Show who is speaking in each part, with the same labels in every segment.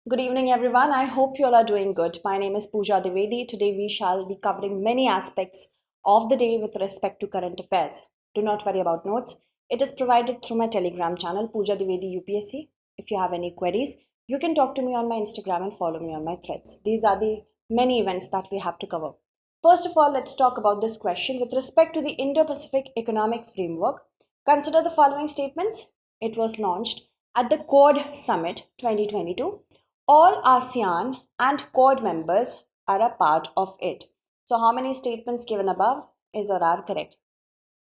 Speaker 1: Good evening, everyone. I hope you all are doing good. My name is Pooja Dwivedi. Today, we shall be covering many aspects of the day with respect to current affairs. Do not worry about notes. It is provided through my Telegram channel, Pooja Dwivedi UPSC. If you have any queries, you can talk to me on my Instagram and follow me on my threads. These are the many events that we have to cover. First of all, let's talk about this question with respect to the Indo-Pacific Economic Framework. Consider the following statements. It was launched at the Quad Summit 2022. All ASEAN and Quad members are a part of it. So how many statements given above is or are correct?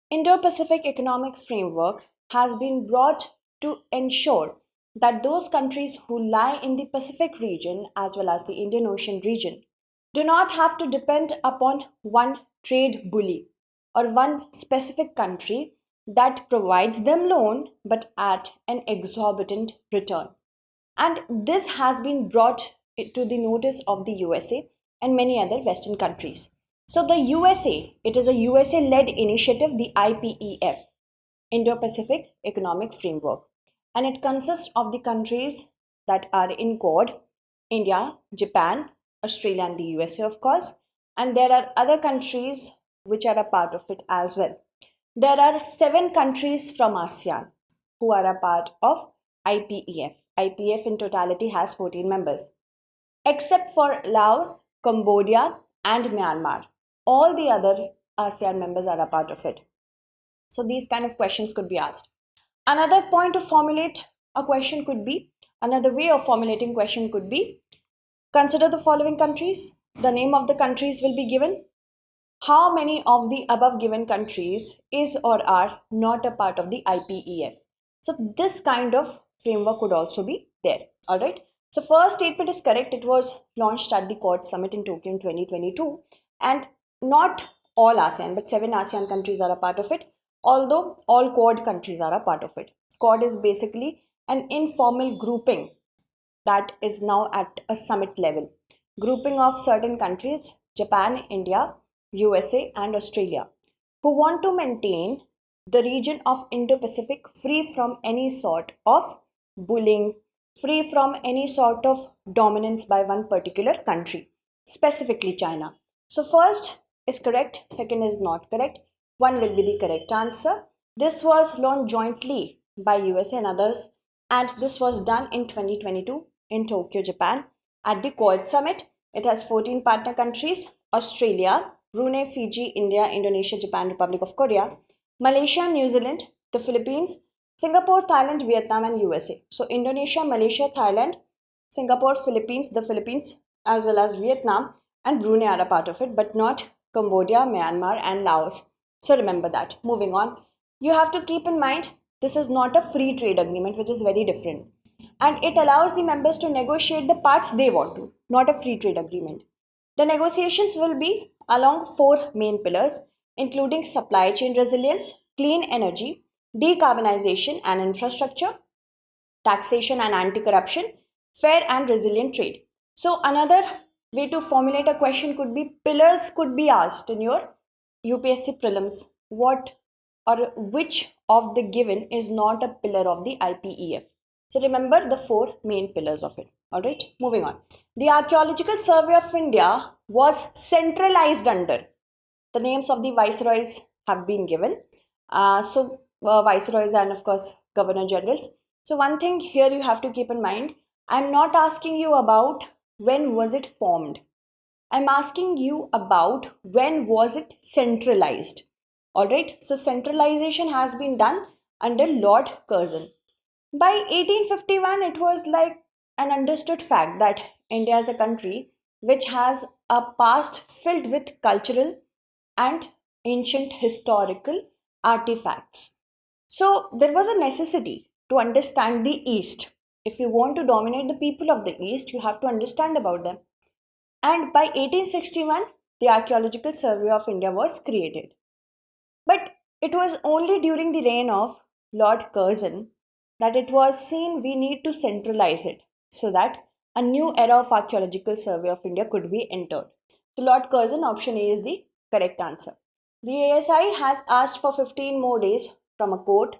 Speaker 1: Indo-Pacific Economic Framework has been brought to ensure that those countries who lie in the Pacific region as well as the Indian Ocean region do not have to depend upon one trade bully or one specific country that provides them loan but at an exorbitant return. And this has been brought to the notice of the USA and many other Western countries. So the USA, it is a USA-led initiative, the IPEF, Indo-Pacific Economic Framework. And it consists of the countries that are in Quad, India, Japan, Australia and the USA, of course. And there are other countries which are a part of it as well. There are 7 countries from ASEAN who are a part of IPEF. IPEF in totality has 14 members. Except for Laos, Cambodia and Myanmar. All the other ASEAN members are a part of it. So these kind of questions could be asked. Another point to formulate a question could be, another way of formulating question could be, consider the following countries. The name of the countries will be given. How many of the above given countries is or are not a part of the IPEF? So this kind of framework could also be there. All right. So first statement is correct. It was launched at the Quad Summit in Tokyo in 2022, and not all ASEAN, but 7 ASEAN countries are a part of it, although all Quad countries are a part of it. Quad is basically an informal grouping that is now at a summit level. Grouping of certain countries, Japan, India, USA and Australia, who want to maintain the region of Indo-Pacific free from any sort of bullying, free from any sort of dominance by one particular country, specifically China. So first is correct, second is not correct, one will be the correct answer. This was launched jointly by USA and others, and this was done in 2022 in Tokyo, Japan at the Quad Summit. It has 14 partner countries: Australia, Brunei, Fiji, India, Indonesia, Japan, Republic of Korea, Malaysia, New Zealand, the Philippines, Singapore, Thailand, Vietnam and USA. So Indonesia, Malaysia, Thailand, Singapore, Philippines, the Philippines as well as Vietnam and Brunei are a part of it, but not Cambodia, Myanmar and Laos. So remember that. Moving on, you have to keep in mind this is not a free trade agreement, which is very different. And it allows the members to negotiate the parts they want to, not a free trade agreement. The negotiations will be along 4 main pillars, including supply chain resilience, clean energy, decarbonization and infrastructure, taxation and anti-corruption, fair and resilient trade. So another way to formulate a question could be, pillars could be asked in your UPSC prelims. What or which of the given is not a pillar of the IPEF? So remember the 4 main pillars of it. All right, moving on. The Archaeological Survey of India was centralized under. The names of the viceroys have been given. Viceroys and of course governor generals. So one thing here you have to keep in mind, I'm not asking you about when was it formed. I'm asking you about when was it centralized. All right. So centralization has been done under Lord Curzon. By 1851, it was like an understood fact that India is a country which has a past filled with cultural and ancient historical artifacts. So there was a necessity to understand the East. If you want to dominate the people of the East, you have to understand about them. And by 1861, the Archaeological Survey of India was created. But it was only during the reign of Lord Curzon that it was seen we need to centralize it so that a new era of Archaeological Survey of India could be entered. So Lord Curzon, option A is the correct answer. The ASI has asked for 15 more days from a court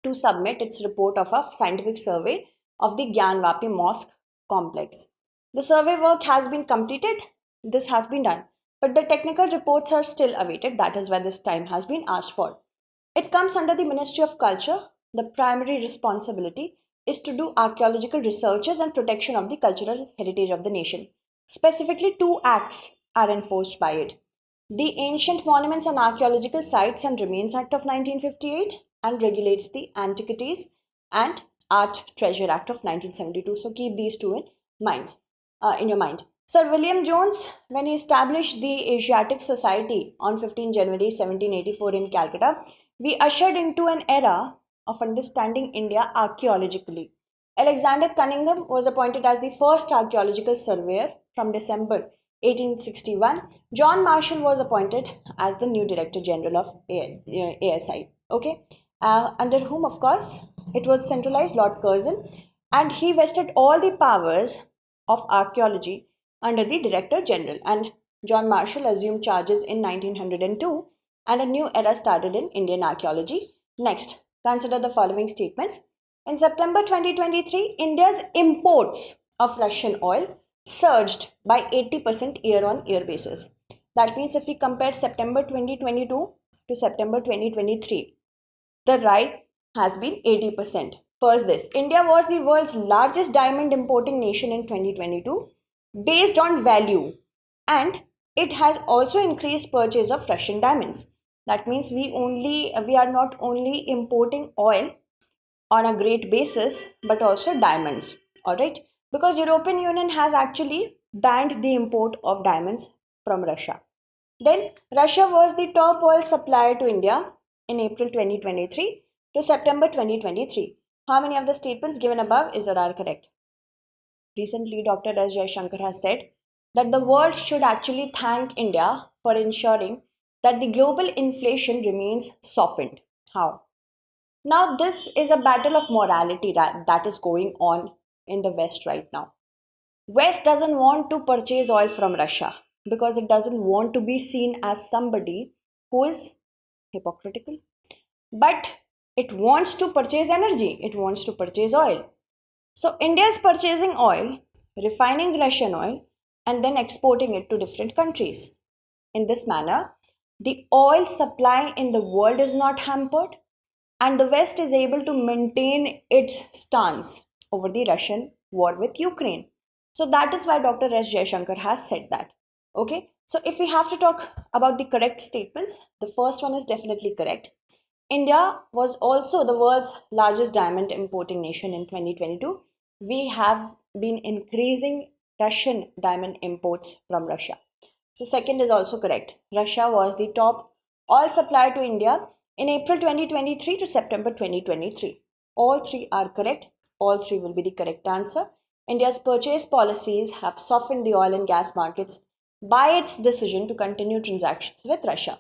Speaker 1: to submit its report of a scientific survey of the Gyanvapi Mosque complex. The survey work has been completed. This has been done. But the technical reports are still awaited. That is why this time has been asked for. It comes under the Ministry of Culture. The primary responsibility is to do archaeological researches and protection of the cultural heritage of the nation. Specifically, two acts are enforced by it. The Ancient Monuments and Archaeological Sites and Remains Act of 1958 and regulates the Antiquities and Art Treasure Act of 1972. So keep these two in your mind. Sir William Jones, when he established the Asiatic Society on 15 January 1784 in Calcutta, we ushered into an era of understanding India archaeologically. Alexander Cunningham was appointed as the first archaeological surveyor from December 1861. John Marshall was appointed as the new Director General of ASI. Okay, under whom, of course, it was centralized Lord Curzon, and he vested all the powers of archaeology under the Director General. And John Marshall assumed charges in 1902, and a new era started in Indian archaeology. Next, consider the following statements. In September 2023, India's imports of Russian oil surged by 80% year-on-year basis. That means if we compare September 2022 to September 2023, the rise has been 80%. First this, India was the world's largest diamond importing nation in 2022 based on value, and it has also increased purchase of Russian diamonds. That means we are not only importing oil on a great basis but also diamonds. Alright, because European Union has actually banned the import of diamonds from Russia. Then Russia was the top oil supplier to India in April 2023 to September 2023. How many of the statements given above is or are correct? Recently, Dr. S. Jaishankar has said that the world should actually thank India for ensuring that the global inflation remains softened. How? Now, this is a battle of morality that is going on in the West right now. West doesn't want to purchase oil from Russia because it doesn't want to be seen as somebody who is hypocritical. But it wants to purchase energy, it wants to purchase oil. So India is purchasing oil, refining Russian oil, and then exporting it to different countries. In this manner, the oil supply in the world is not hampered, and the West is able to maintain its stance over the Russian war with Ukraine. So that is why Dr. S. Jaishankar has said that. Okay, so if we have to talk about the correct statements, the first one is definitely correct. India was also the world's largest diamond importing nation in 2022. We have been increasing Russian diamond imports from Russia. So second is also correct. Russia was the top oil supplier to India in April 2023 to September 2023. All three are correct. All three will be the correct answer. India's purchase policies have softened the oil and gas markets by its decision to continue transactions with Russia.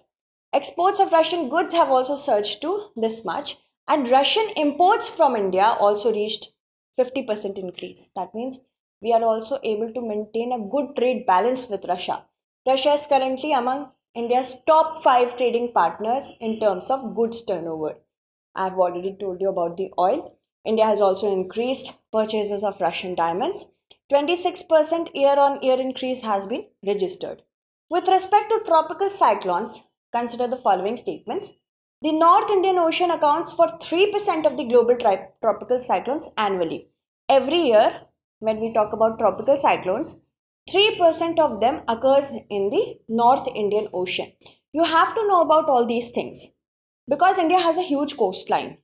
Speaker 1: Exports of Russian goods have also surged to this much, and Russian imports from India also reached 50% increase. That means we are also able to maintain a good trade balance with Russia. Russia is currently among India's top 5 trading partners in terms of goods turnover. I have already told you about the oil. India has also increased purchases of Russian diamonds. 26% year-on-year increase has been registered. With respect to tropical cyclones, consider the following statements. The North Indian Ocean accounts for 3% of the global tropical cyclones annually. Every year, when we talk about tropical cyclones, 3% of them occurs in the North Indian Ocean. You have to know about all these things because India has a huge coastline.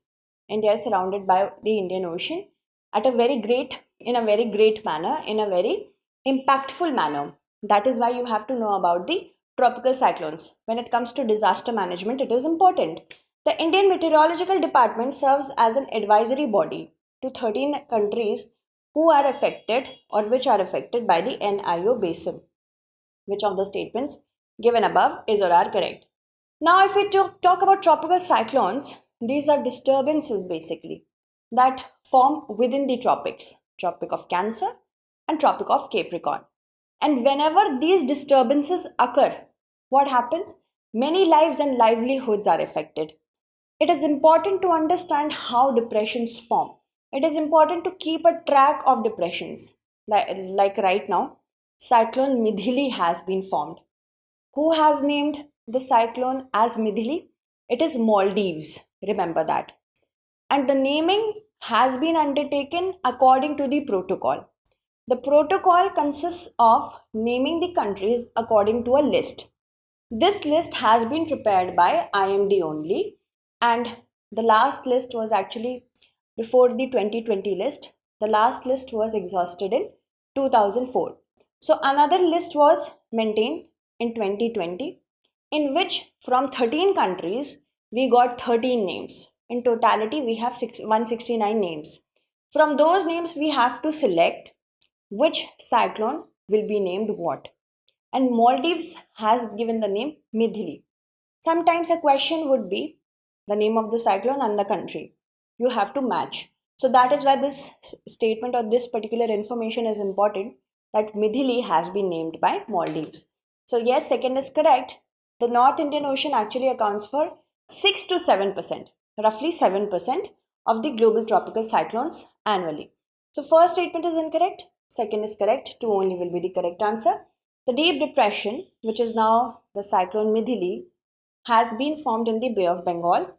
Speaker 1: India is surrounded by the Indian Ocean in a very great manner, in a very impactful manner. That is why you have to know about the tropical cyclones. When it comes to disaster management, it is important. The Indian Meteorological Department serves as an advisory body to 13 countries who are affected or which are affected by the NIO basin. Which of the statements given above is or are correct? Now, if we talk about tropical cyclones, these are disturbances basically that form within the tropics, Tropic of Cancer and Tropic of Capricorn. And whenever these disturbances occur, what happens? Many lives and livelihoods are affected. It is important to understand how depressions form. It is important to keep a track of depressions. like right now, Cyclone Midhili has been formed. Who has named the cyclone as Midhili? It is Maldives, remember that. And the naming has been undertaken according to the protocol. The protocol consists of naming the countries according to a list. This list has been prepared by IMD only, and the last list was actually before the 2020 list. The last list was exhausted in 2004. So another list was maintained in 2020, in which from 13 countries we got 13 names. In totality, we have 169 names. From those names, we have to select which cyclone will be named what. And Maldives has given the name Midhili. Sometimes a question would be the name of the cyclone and the country. You have to match. So that is why this statement or this particular information is important, that Midhili has been named by Maldives. So yes, second is correct. The North Indian Ocean actually accounts for 6 to 7%, roughly 7% of the global tropical cyclones annually. So first statement is incorrect, second is correct, 2 only will be the correct answer. The deep depression, which is now the cyclone Midhili, has been formed in the Bay of Bengal.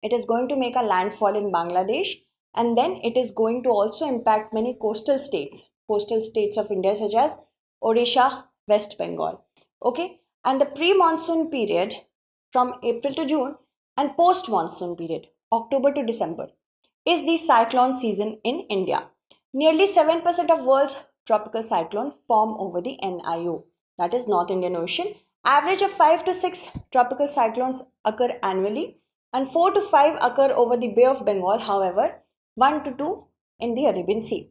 Speaker 1: It is going to make a landfall in Bangladesh, and then it is going to also impact many coastal states of India such as Odisha, West Bengal. Okay, and the pre-monsoon period from April to June and post-monsoon period October to December is the cyclone season in India. Nearly 7% of world's tropical cyclone form over the NIO, that is North Indian Ocean. Average of 5 to 6 tropical cyclones occur annually, and 4 to 5 occur over the Bay of Bengal, however, 1 to 2 in the Arabian Sea.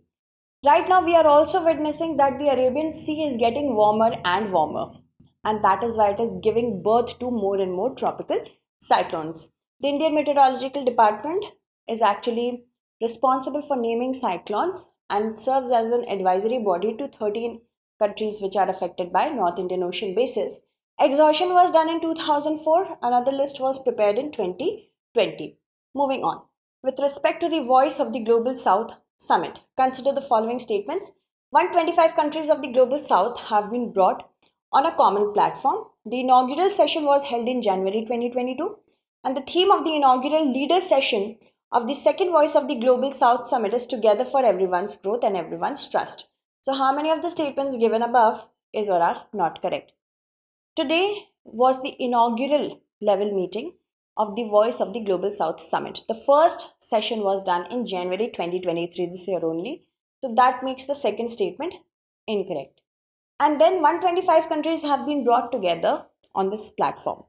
Speaker 1: Right now, we are also witnessing that the Arabian Sea is getting warmer and warmer, and that is why it is giving birth to more and more tropical cyclones. The Indian Meteorological Department is actually responsible for naming cyclones and serves as an advisory body to 13 countries which are affected by North Indian Ocean basis. Exhaustion was done in 2004. Another list was prepared in 2020. Moving on. With respect to the Voice of the Global South Summit, consider the following statements. 125 countries of the Global South have been brought on a common platform. The inaugural session was held in January 2022, and the theme of the inaugural leaders session of the second Voice of the Global South Summit is Together for Everyone's Growth and Everyone's Trust. So how many of the statements given above is or are not correct? Today was the inaugural level meeting of the Voice of the Global South Summit. The first session was done in January 2023, this year only. So that makes the second statement incorrect. And then 125 countries have been brought together on this platform.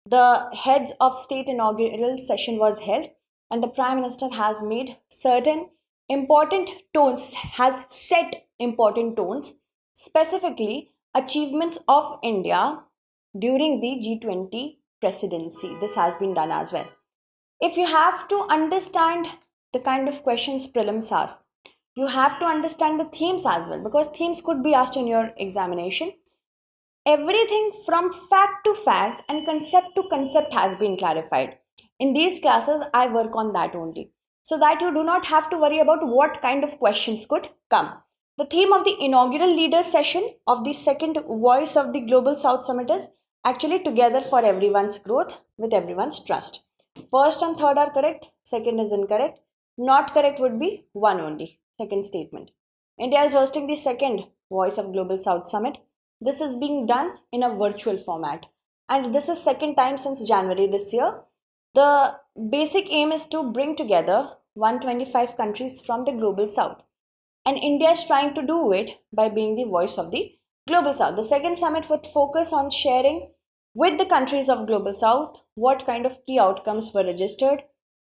Speaker 1: The heads of state inaugural session was held, and the Prime Minister has made certain important tones, has set important tones, specifically achievements of India during the G20 presidency. This has been done as well. If you have to understand the kind of questions prelims ask, you have to understand the themes as well, because themes could be asked in your examination. Everything from fact to fact and concept to concept has been clarified. In these classes, I work on that only, so that you do not have to worry about what kind of questions could come. The theme of the inaugural leaders session of the second Voice of the Global South Summit is actually Together for Everyone's Growth with Everyone's Trust. First and third are correct, second is incorrect. Not correct would be one only, second statement. India is hosting the second Voice of Global South Summit. This is being done in a virtual format, and this is second time since January this year. The basic aim is to bring together 125 countries from the Global South, and India is trying to do it by being the voice of the Global South. The second summit would focus on sharing with the countries of Global South what kind of key outcomes were registered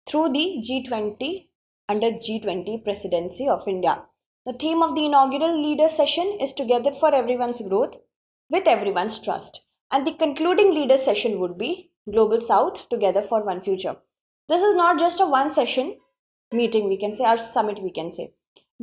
Speaker 1: through the G20 under G20 presidency of India. The theme of the inaugural leaders session is Together for Everyone's Growth with Everyone's Trust. And the concluding leaders session would be Global South Together for One Future. This is not just a one session meeting, we can say, or summit, we can say.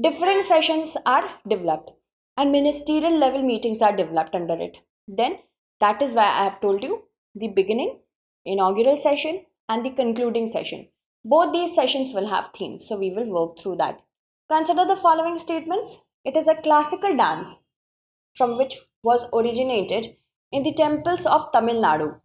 Speaker 1: Different sessions are developed and ministerial level meetings are developed under it. Then that is why I have told you the beginning, inaugural session, and the concluding session. Both these sessions will have themes, so we will work through that. Consider the following statements. It is a classical dance from which was originated in the temples of Tamil Nadu.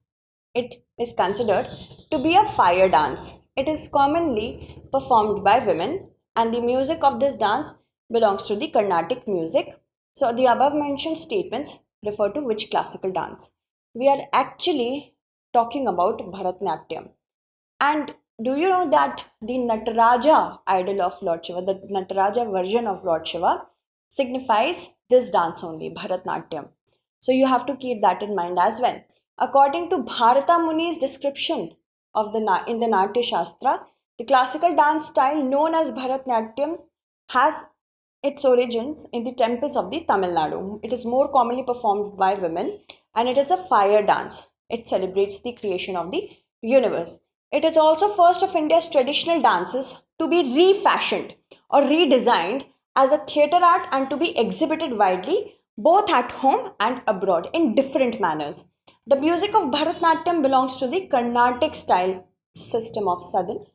Speaker 1: It is considered to be a fire dance. It is commonly performed by women, and the music of this dance belongs to the Carnatic music. So, the above mentioned statements refer to which classical dance? We are actually talking about Bharatnatyam. And do you know that the Nataraja idol of Lord Shiva, the Nataraja version of Lord Shiva, signifies this dance only, Bharatnatyam. So you have to keep that in mind as well. According to Bharata Muni's description of in the Natya Shastra, the classical dance style known as Bharatnatyam has its origins in the temples of the Tamil Nadu. It is more commonly performed by women and it is a fire dance. It celebrates the creation of the universe. It is also first of India's traditional dances to be refashioned or redesigned as a theatre art and to be exhibited widely both at home and abroad in different manners. The music of Bharatnatyam belongs to the Carnatic style system of southern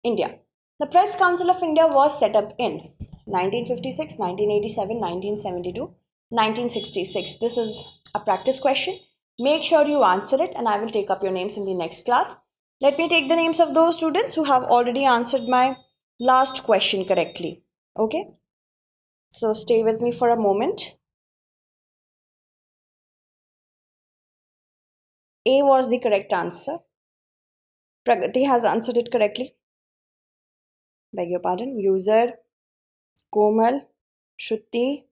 Speaker 1: India. The Press Council of India was set up in 1956, 1987, 1972, 1966. This is a practice question. Make sure you answer it and I will take up your names in the next class. Let me take the names of those students who have already answered my last question correctly. Okay? So stay with me for a moment. A was the correct answer. Pragati has answered it correctly. Beg your pardon. User, Komal, Shruti,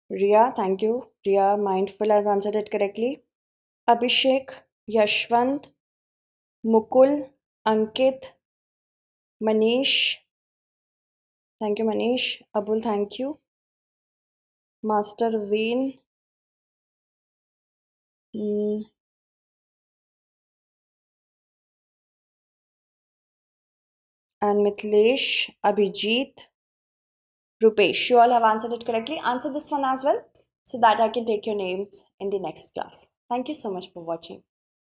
Speaker 1: Ria, thank you. Ria Mindful has answered it correctly. Abhishek, Yashwant, Mukul, Ankit, Manish. Thank you, Manish. Abul, thank you. Master Veen. And Mithilesh, Abhijit, Rupesh. You all have answered it correctly. Answer this one as well so that I can take your names in the next class. Thank you so much for watching.